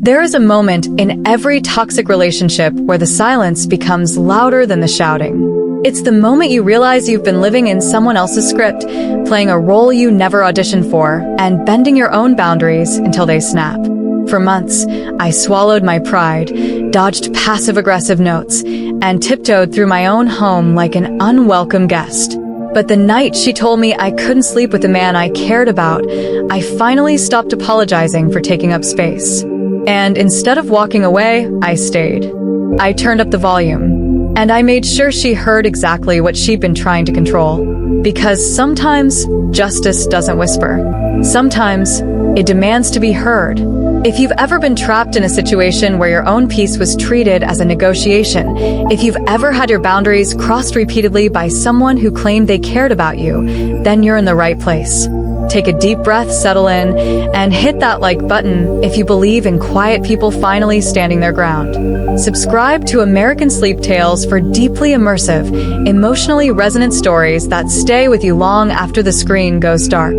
There is a moment in every toxic relationship where the silence becomes louder than the shouting. It's the moment you realize you've been living in someone else's script, playing a role you never auditioned for, and bending your own boundaries until they snap. For months, I swallowed my pride, dodged passive-aggressive notes, and tiptoed through my own home like an unwelcome guest. But the night she told me I couldn't sleep with the man I cared about, I finally stopped apologizing for taking up space. And instead of walking away, I stayed. I turned up the volume, and I made sure she heard exactly what she'd been trying to control. Because sometimes justice doesn't whisper. Sometimes it demands to be heard. If you've ever been trapped in a situation where your own peace was treated as a negotiation, if you've ever had your boundaries crossed repeatedly by someone who claimed they cared about you, then you're in the right place. Take a deep breath, settle in, and hit that like button if you believe in quiet people finally standing their ground. Subscribe to American Sleep Tales for deeply immersive, emotionally resonant stories that stay with you long after the screen goes dark.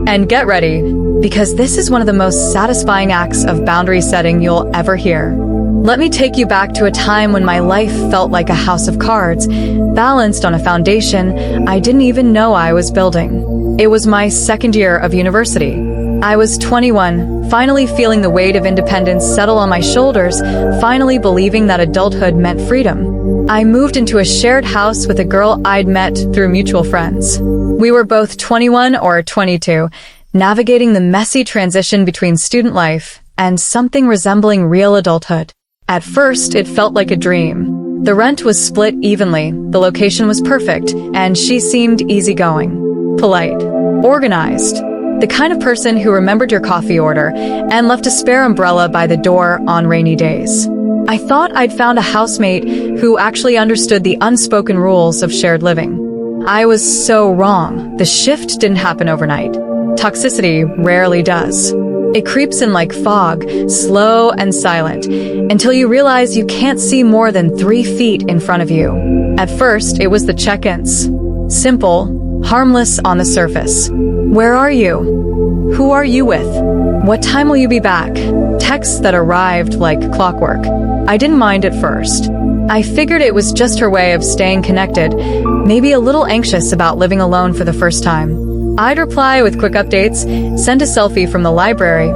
And get ready, because this is one of the most satisfying acts of boundary setting you'll ever hear. Let me take you back to a time when my life felt like a house of cards, balanced on a foundation I didn't even know I was building. It was my second year of university. I was 21, finally feeling the weight of independence settle on my shoulders, finally believing that adulthood meant freedom. I moved into a shared house with a girl I'd met through mutual friends. We were both 21 or 22, navigating the messy transition between student life and something resembling real adulthood. At first, it felt like a dream. The rent was split evenly, the location was perfect, and she seemed easygoing. Polite, organized, the kind of person who remembered your coffee order and left a spare umbrella by the door on rainy days. I thought I'd found a housemate who actually understood the unspoken rules of shared living. I was so wrong. The shift didn't happen overnight. Toxicity rarely does. It creeps in like fog, slow and silent, until you realize you can't see more than 3 feet in front of you. At first, it was the check-ins. Simple, harmless on the surface. Where are you? Who are you with? What time will you be back? Texts that arrived like clockwork. I didn't mind at first. I figured it was just her way of staying connected, maybe a little anxious about living alone for the first time. I'd reply with quick updates, send a selfie from the library,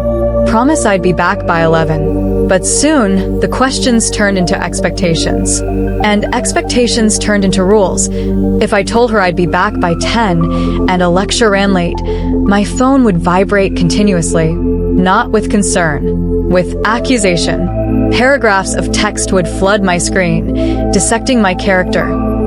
promise I'd be back by 11. But soon, the questions turned into expectations. And expectations turned into rules. If I told her I'd be back by 10 and a lecture ran late, my phone would vibrate continuously. Not with concern, with accusation. Paragraphs of text would flood my screen, dissecting my character,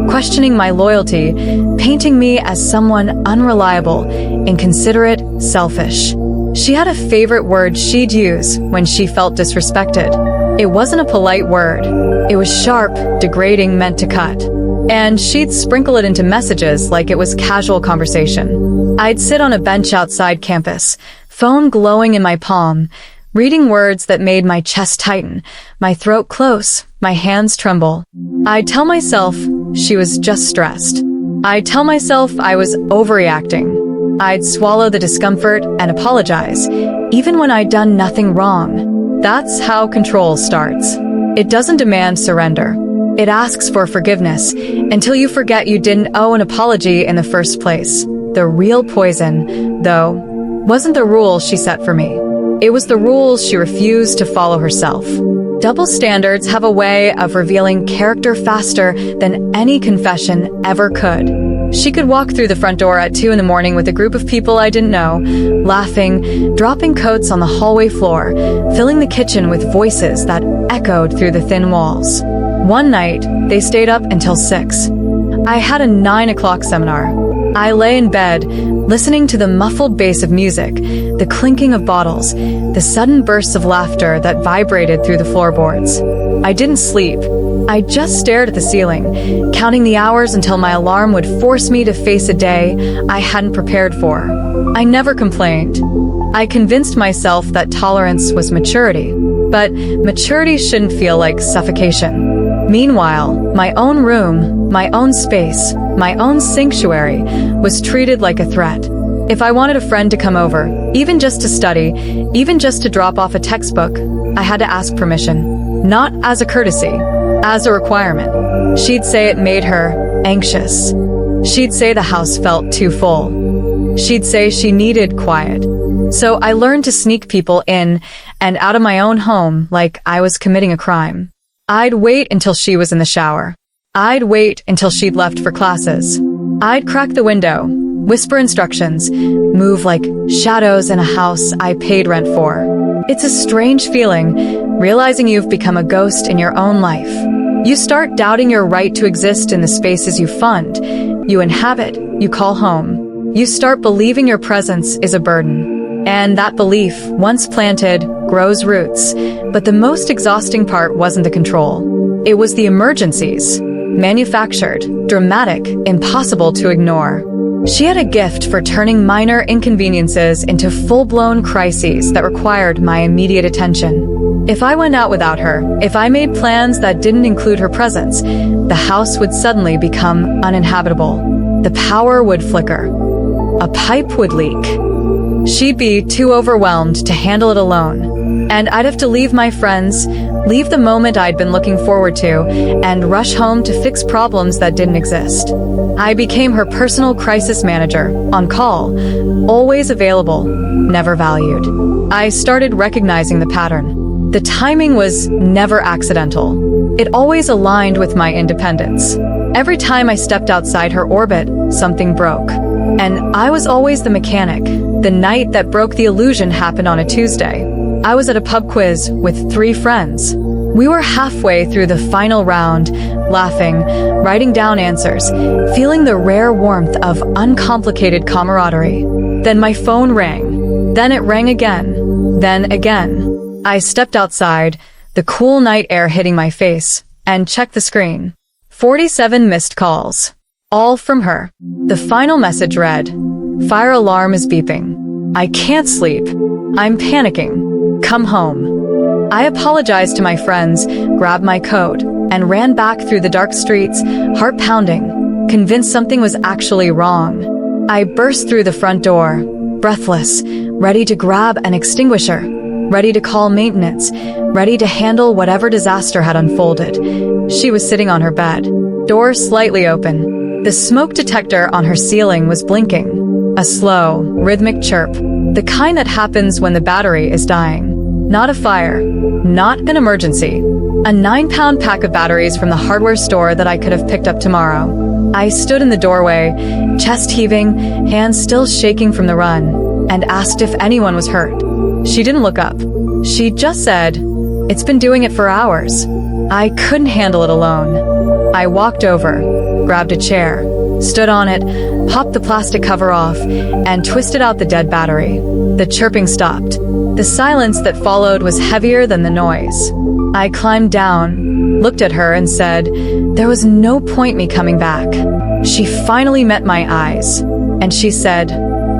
questioning my loyalty, painting me as someone unreliable, inconsiderate, selfish. She had a favorite word she'd use when she felt disrespected. It wasn't a polite word. It was sharp, degrading, meant to cut. And she'd sprinkle it into messages like it was casual conversation. I'd sit on a bench outside campus, phone glowing in my palm, reading words that made my chest tighten, my throat close, my hands tremble. I'd tell myself she was just stressed. I'd tell myself I was overreacting. I'd swallow the discomfort and apologize, even when I'd done nothing wrong. That's how control starts. It doesn't demand surrender. It asks for forgiveness until you forget you didn't owe an apology in the first place. The real poison, though, wasn't the rules she set for me. It was the rules she refused to follow herself. Double standards have a way of revealing character faster than any confession ever could. She could walk through the front door at 2 in the morning with a group of people I didn't know, laughing, dropping coats on the hallway floor, filling the kitchen with voices that echoed through the thin walls. One night, they stayed up until 6. I had a 9 o'clock seminar. I lay in bed, listening to the muffled bass of music, the clinking of bottles, the sudden bursts of laughter that vibrated through the floorboards. I didn't sleep. I just stared at the ceiling, counting the hours until my alarm would force me to face a day I hadn't prepared for. I never complained. I convinced myself that tolerance was maturity, but maturity shouldn't feel like suffocation. Meanwhile, my own room, my own space, my own sanctuary was treated like a threat. If I wanted a friend to come over, even just to study, even just to drop off a textbook, I had to ask permission. Not as a courtesy, as a requirement. She'd say it made her anxious. She'd say the house felt too full. She'd say she needed quiet. So I learned to sneak people in and out of my own home like I was committing a crime. I'd wait until she was in the shower. I'd wait until she'd left for classes. I'd crack the window, whisper instructions, move like shadows in a house I paid rent for. It's a strange feeling, realizing you've become a ghost in your own life. You start doubting your right to exist in the spaces you fund, you inhabit, you call home. You start believing your presence is a burden. And that belief, once planted, grows roots. But the most exhausting part wasn't the control. It was the emergencies. Manufactured, dramatic, impossible to ignore. She had a gift for turning minor inconveniences into full-blown crises that required my immediate attention. If I went out without her, if I made plans that didn't include her presence, the house would suddenly become uninhabitable. The power would flicker. A pipe would leak. She'd be too overwhelmed to handle it alone. And I'd have to leave my friends, leave the moment I'd been looking forward to, and rush home to fix problems that didn't exist. I became her personal crisis manager, on call, always available, never valued. I started recognizing the pattern. The timing was never accidental. It always aligned with my independence. Every time I stepped outside her orbit, something broke. And I was always the mechanic. The night that broke the illusion happened on a Tuesday. I was at a pub quiz with 3 friends. We were halfway through the final round, laughing, writing down answers, feeling the rare warmth of uncomplicated camaraderie. Then my phone rang. Then it rang again. Then again. I stepped outside, the cool night air hitting my face, and checked the screen. 47 missed calls. All from her. The final message read, "Fire alarm is beeping. I can't sleep. I'm panicking. Come home." I apologized to my friends, grabbed my coat, and ran back through the dark streets, heart pounding, convinced something was actually wrong. I burst through the front door, breathless, ready to grab an extinguisher, ready to call maintenance, ready to handle whatever disaster had unfolded. She was sitting on her bed, door slightly open. The smoke detector on her ceiling was blinking. A slow, rhythmic chirp, the kind that happens when the battery is dying. Not a fire, not an emergency. A 9-pound pack of batteries from the hardware store that I could have picked up tomorrow. I stood in the doorway, chest heaving, hands still shaking from the run, and asked if anyone was hurt. She didn't look up. She just said, "It's been doing it for hours." I couldn't handle it alone. I walked over, grabbed a chair, stood on it, popped the plastic cover off, and twisted out the dead battery. The chirping stopped. The silence that followed was heavier than the noise. I climbed down, looked at her, and said, there was no point me coming back. She finally met my eyes, and she said,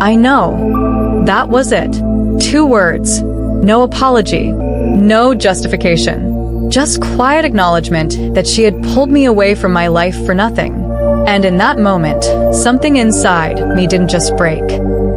"I know." That was it. 2 words. No apology. No justification. Just quiet acknowledgement that she had pulled me away from my life for nothing. And in that moment, something inside me didn't just break.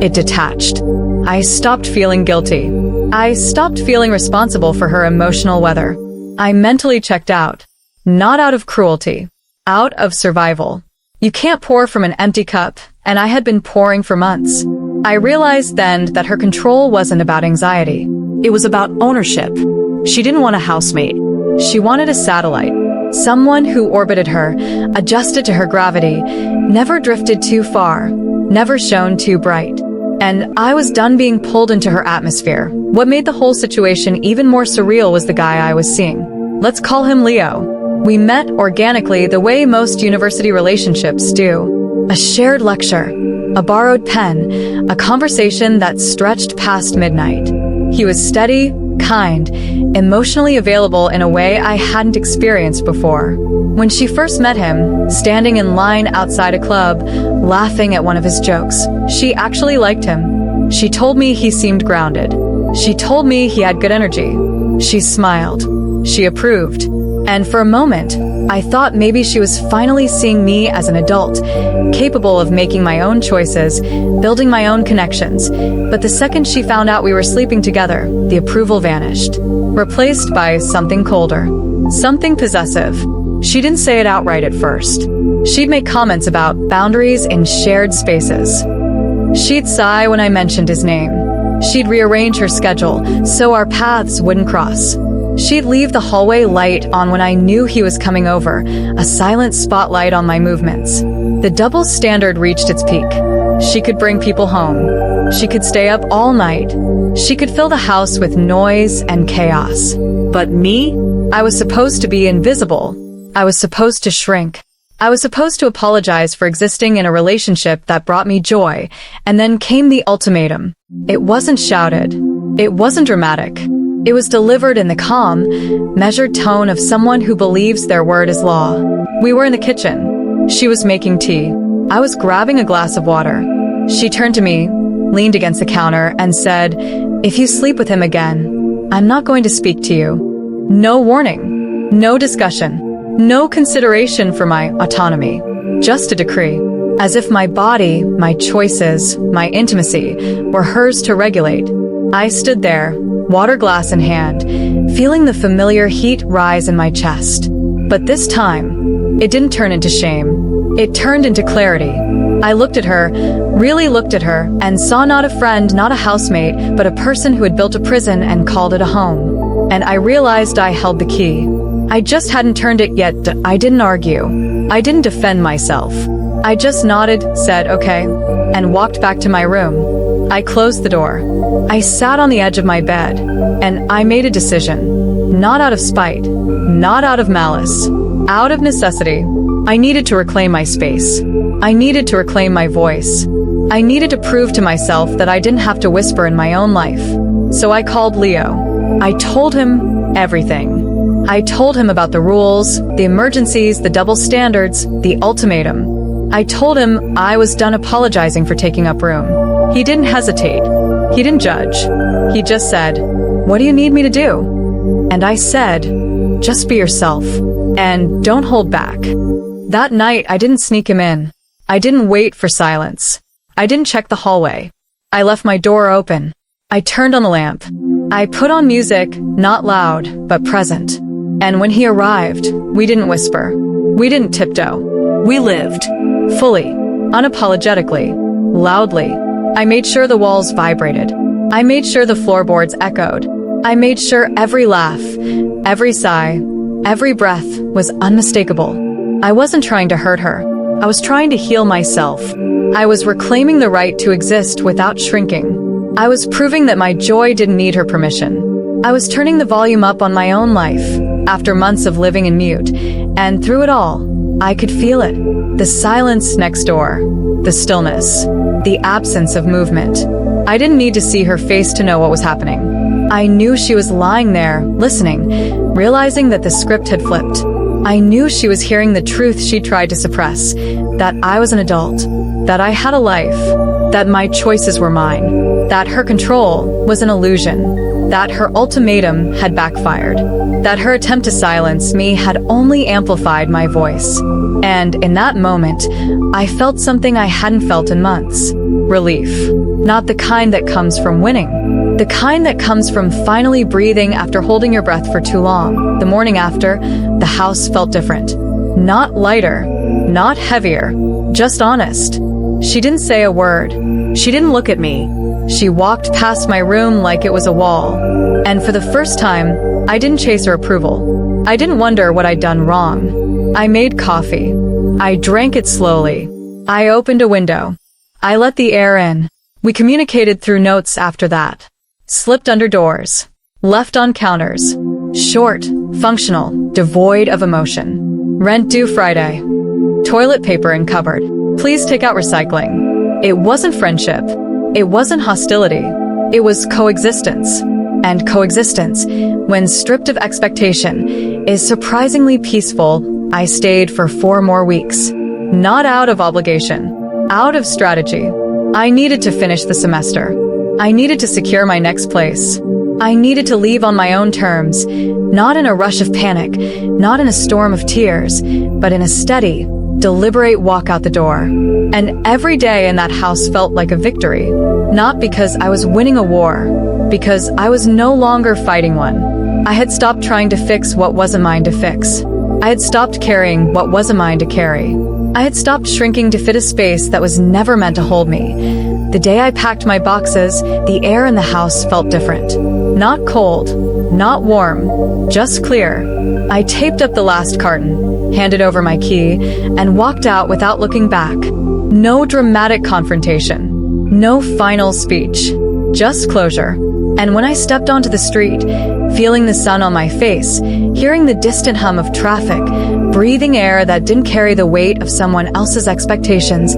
It detached. I stopped feeling guilty. I stopped feeling responsible for her emotional weather. I mentally checked out. Not out of cruelty. Out of survival. You can't pour from an empty cup, and I had been pouring for months. I realized then that her control wasn't about anxiety. It was about ownership. She didn't want a housemate. She wanted a satellite. Someone who orbited her, adjusted to her gravity, never drifted too far, never shone too bright. And I was done being pulled into her atmosphere. What made the whole situation even more surreal was the guy I was seeing. Let's call him Leo. We met organically the way most university relationships do. A shared lecture, a borrowed pen, a conversation that stretched past midnight. He was steady, kind, emotionally available in a way I hadn't experienced before. When she first met him, standing in line outside a club, laughing at one of his jokes, she actually liked him. She told me he seemed grounded. She told me he had good energy. She smiled. She approved. And for a moment, I thought maybe she was finally seeing me as an adult, capable of making my own choices, building my own connections. But the second she found out we were sleeping together, the approval vanished, replaced by something colder, something possessive. She didn't say it outright at first. She'd make comments about boundaries in shared spaces. She'd sigh when I mentioned his name. She'd rearrange her schedule so our paths wouldn't cross. She'd leave the hallway light on when I knew he was coming over, a silent spotlight on my movements. The double standard reached its peak. She could bring people home. She could stay up all night. She could fill the house with noise and chaos. But me? I was supposed to be invisible. I was supposed to shrink. I was supposed to apologize for existing in a relationship that brought me joy, and then came the ultimatum. It wasn't shouted. It wasn't dramatic. It was delivered in the calm, measured tone of someone who believes their word is law. We were in the kitchen. She was making tea. I was grabbing a glass of water. She turned to me, leaned against the counter, and said, "If you sleep with him again, I'm not going to speak to you." No warning, no discussion. No consideration for my autonomy, just a decree. As if my body, my choices, my intimacy were hers to regulate. I stood there, water glass in hand, feeling the familiar heat rise in my chest. But this time, it didn't turn into shame. It turned into clarity. I looked at her, really looked at her, and saw not a friend, not a housemate, but a person who had built a prison and called it a home. And I realized I held the key. I just hadn't turned it yet. I didn't argue. I didn't defend myself. I just nodded, said okay, and walked back to my room. I closed the door. I sat on the edge of my bed, and I made a decision. Not out of spite, not out of malice, out of necessity. I needed to reclaim my space. I needed to reclaim my voice. I needed to prove to myself that I didn't have to whisper in my own life. So I called Leo. I told him everything. I told him about the rules, the emergencies, the double standards, the ultimatum. I told him I was done apologizing for taking up room. He didn't hesitate. He didn't judge. He just said, "What do you need me to do?" And I said, "Just be yourself. And don't hold back." That night, I didn't sneak him in. I didn't wait for silence. I didn't check the hallway. I left my door open. I turned on the lamp. I put on music, not loud, but present. And when he arrived, we didn't whisper. We didn't tiptoe. We lived. Fully. Unapologetically. Loudly. I made sure the walls vibrated. I made sure the floorboards echoed. I made sure every laugh, every sigh, every breath was unmistakable. I wasn't trying to hurt her. I was trying to heal myself. I was reclaiming the right to exist without shrinking. I was proving that my joy didn't need her permission. I was turning the volume up on my own life, after months of living in mute, and through it all, I could feel it. The silence next door, the stillness, the absence of movement. I didn't need to see her face to know what was happening. I knew she was lying there, listening, realizing that the script had flipped. I knew she was hearing the truth she tried to suppress, that I was an adult, that I had a life, that my choices were mine, that her control was an illusion, that her ultimatum had backfired, that her attempt to silence me had only amplified my voice. And in that moment, I felt something I hadn't felt in months. Relief. Not the kind that comes from winning. The kind that comes from finally breathing after holding your breath for too long. The morning after, the house felt different. Not lighter, not heavier, just honest. She didn't say a word. She didn't look at me. She walked past my room like it was a wall. And for the first time, I didn't chase her approval. I didn't wonder what I'd done wrong. I made coffee. I drank it slowly. I opened a window. I let the air in. We communicated through notes after that. Slipped under doors. Left on counters. Short, functional, devoid of emotion. Rent due Friday. Toilet paper in cupboard. Please take out recycling. It wasn't friendship. It wasn't hostility. It was coexistence. And coexistence, when stripped of expectation, is surprisingly peaceful. I stayed for 4 more weeks. Not out of obligation. Out of strategy. I needed to finish the semester. I needed to secure my next place. I needed to leave on my own terms, not in a rush of panic, not in a storm of tears, but in a steady, deliberate walk out the door. And every day in that house felt like a victory, not because I was winning a war, because I was no longer fighting one. I had stopped trying to fix what wasn't mine to fix. I had stopped carrying what wasn't mine to carry. I had stopped shrinking to fit a space that was never meant to hold me. The day I packed my boxes, the air in the house felt different. Not cold, not warm, just clear. I taped up the last carton, handed over my key, and walked out without looking back. No dramatic confrontation, no final speech, just closure. And when I stepped onto the street, feeling the sun on my face, hearing the distant hum of traffic, breathing air that didn't carry the weight of someone else's expectations,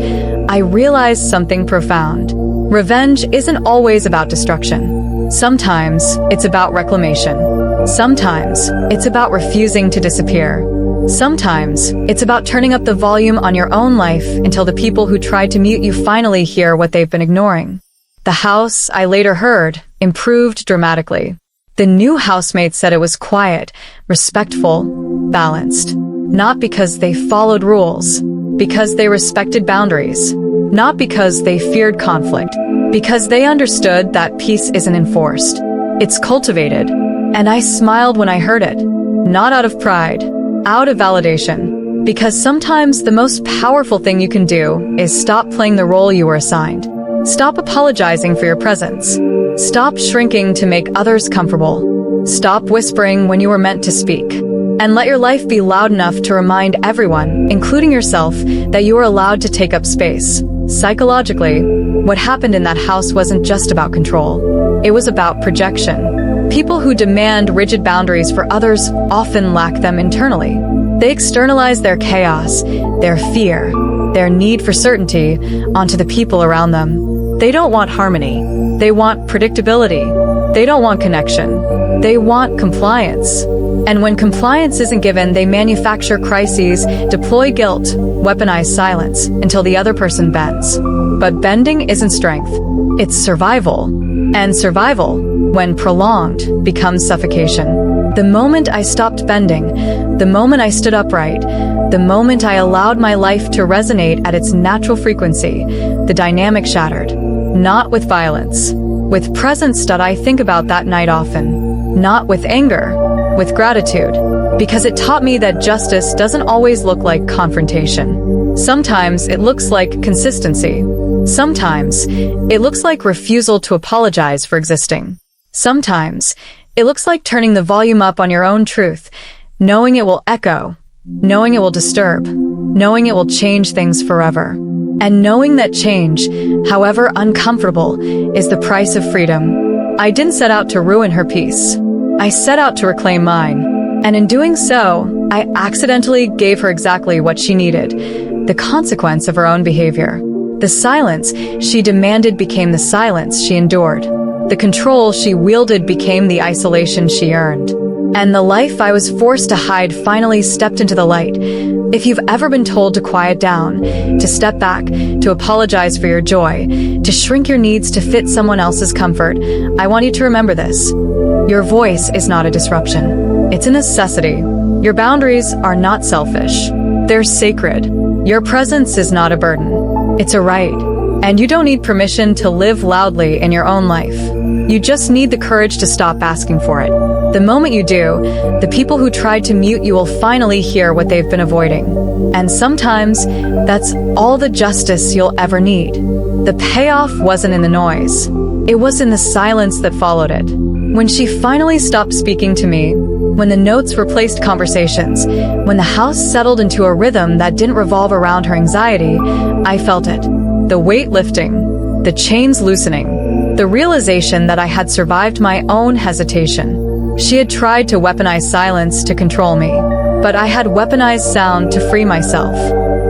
I realized something profound. Revenge isn't always about destruction. Sometimes it's about reclamation. Sometimes it's about refusing to disappear. Sometimes it's about turning up the volume on your own life until the people who tried to mute you finally hear what they've been ignoring. The house, I later heard, improved dramatically. The new housemate said it was quiet, respectful, balanced. Not because they followed rules, because they respected boundaries. Not because they feared conflict, because they understood that peace isn't enforced. It's cultivated. And I smiled when I heard it. Not out of pride, out of validation. Because sometimes the most powerful thing you can do is stop playing the role you were assigned. Stop apologizing for your presence. Stop shrinking to make others comfortable. Stop whispering when you were meant to speak. And let your life be loud enough to remind everyone, including yourself, that you are allowed to take up space. Psychologically, what happened in that house wasn't just about control. It was about projection. People who demand rigid boundaries for others often lack them internally. They externalize their chaos, their fear, their need for certainty onto the people around them. They don't want harmony. They want predictability. They don't want connection. They want compliance. And when compliance isn't given, they manufacture crises, deploy guilt, weaponize silence until the other person bends. But bending isn't strength. It's survival. And survival, when prolonged, becomes suffocation. The moment I stopped bending, the moment I stood upright, the moment I allowed my life to resonate at its natural frequency, the dynamic shattered. Not with violence, with presence. I think about that night often. Not with anger, with gratitude. Because it taught me that justice doesn't always look like confrontation. Sometimes it looks like consistency. Sometimes it looks like refusal to apologize for existing. Sometimes it looks like turning the volume up on your own truth, knowing it will echo, knowing it will disturb, knowing it will change things forever. And knowing that change, however uncomfortable, is the price of freedom. I didn't set out to ruin her peace. I set out to reclaim mine. And in doing so, I accidentally gave her exactly what she needed, the consequence of her own behavior. The silence she demanded became the silence she endured. The control she wielded became the isolation she earned. And the life I was forced to hide finally stepped into the light. If you've ever been told to quiet down, to step back, to apologize for your joy, to shrink your needs to fit someone else's comfort, I want you to remember this. Your voice is not a disruption. It's a necessity. Your boundaries are not selfish. They're sacred. Your presence is not a burden. It's a right. And you don't need permission to live loudly in your own life. You just need the courage to stop asking for it. The moment you do, the people who tried to mute you will finally hear what they've been avoiding. And sometimes, that's all the justice you'll ever need. The payoff wasn't in the noise. It was in the silence that followed it. When she finally stopped speaking to me, when the notes replaced conversations, when the house settled into a rhythm that didn't revolve around her anxiety, I felt it. The weight lifting, the chains loosening, the realization that I had survived my own hesitation. She had tried to weaponize silence to control me, but I had weaponized sound to free myself.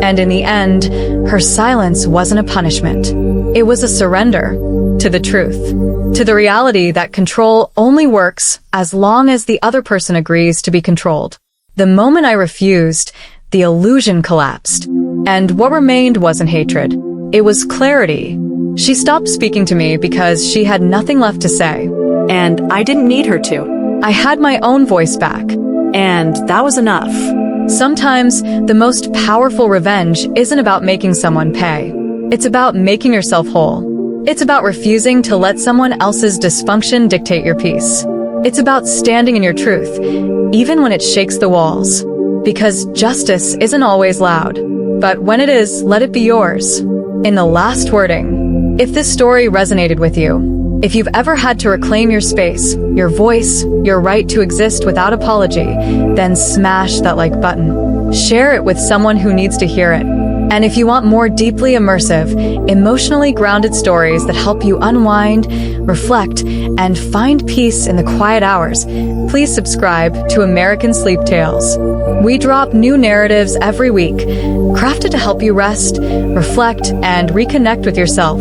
And in the end, her silence wasn't a punishment. It was a surrender to the truth, to the reality that control only works as long as the other person agrees to be controlled. The moment I refused, the illusion collapsed, and what remained wasn't hatred. It was clarity. She stopped speaking to me because she had nothing left to say. and I didn't need her to. I had my own voice back. And that was enough. Sometimes, the most powerful revenge isn't about making someone pay. It's about making yourself whole. It's about refusing to let someone else's dysfunction dictate your peace. It's about standing in your truth, even when it shakes the walls. Because justice isn't always loud. But when it is, let it be yours. In the last wording, if this story resonated with you, if you've ever had to reclaim your space, your voice, your right to exist without apology, then smash that like button. Share it with someone who needs to hear it. And if you want more deeply immersive, emotionally grounded stories that help you unwind, reflect, and find peace in the quiet hours, please subscribe to American Sleep Tales. We drop new narratives every week, crafted to help you rest, reflect, and reconnect with yourself.